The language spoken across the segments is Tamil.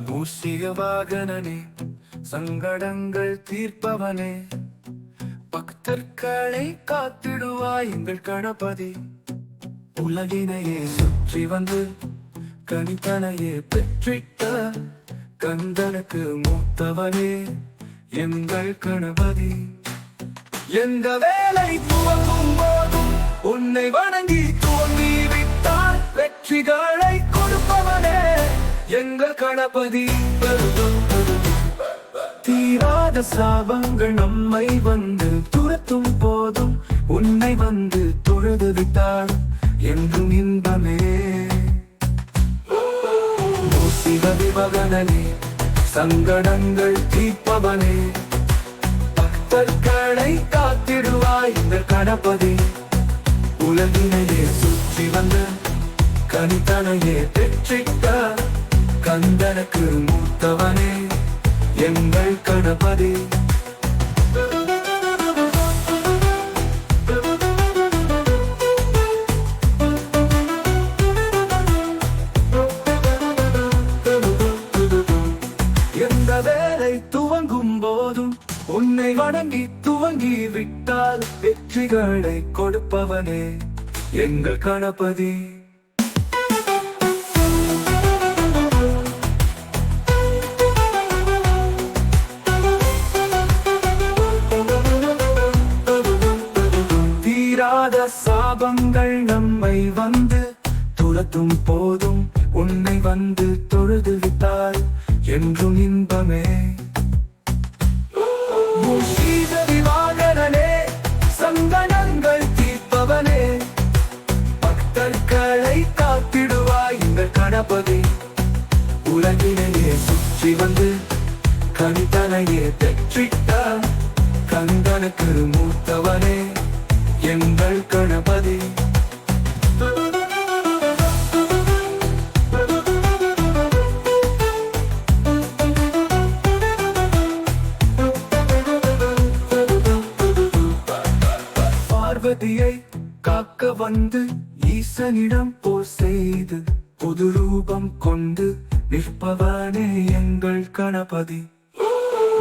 மூஷிக வாகனனே, சங்கடங்கள் தீர்ப்பவனே, பக்தர்களை காத்திடுவாய் எங்கள் கணபதி. உலகினையே சுற்றி வந்து கணித்தனையே பெற்றிட்ட கந்தனுக்கு மூத்தவனே எங்கள் கணபதி. எந்த வேலை துவங்கும் போதும் உன்னை வணங்கி துவங்கி விட்டால் வெற்றிகளை கொடுப்பவனே எங்கள் கணபதி. தீராத சாபங்கள் நம்மை வந்து துரத்தும் போதும் உன்னை வந்து தொழுது விட்டால் என்றும் இன்பமே. சிவவிபகனே, சங்கடங்கள் தீர்ப்பவனே, பக்தர்களை காத்திடுவாய் இந்த கணபதி. உலகினையே சுற்றி வந்த கனிதனையே பெற்றிட்ட கந்தனுக்கு மூத்தவனே எங்கள் கணபதி. எந்த வேலை துவங்கும் போதும் உன்னை வணங்கி துவங்கி விட்டால் வெற்றிகளை கொடுப்பவனே எங்கள் கணபதி. தீராத சாபங்கள் நம்மை வந்து துரத்தும் போதும் உன்னை வந்து தொழுது விட்டால் என்றும் இன்பமே. மூஷிகவிவாகனே, சங்கடங்கள் தீர்ப்பவனே, பக்தர்களை காத்திடுவாய் எங்கள் கணபதி. உலகினையே சுற்றி வந்து கனிதனையே பெற்றிட்ட கந்தனுக்கு மூத்தவனே எங்கள் கணபதி. பார்வதியை காக்க வந்து ஈசனிடம் போர் செய்து புது ரூபம் கொண்டு நிற்பவனே எங்கள் கணபதி.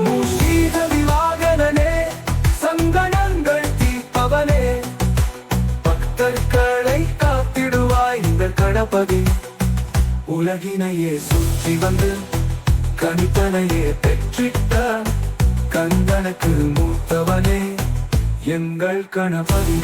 மூஷிகவிவாகனே, சங்கடங்கள் தீர்ப்பவனே, பக்தர்களை காத்திடுவாய் இந்த கணபதி. உலகினையே சுற்றி வந்து கனிதனையே பெற்றிட்ட கந்தனுக்கு மூத்தவனே எங்கள் கணபதி.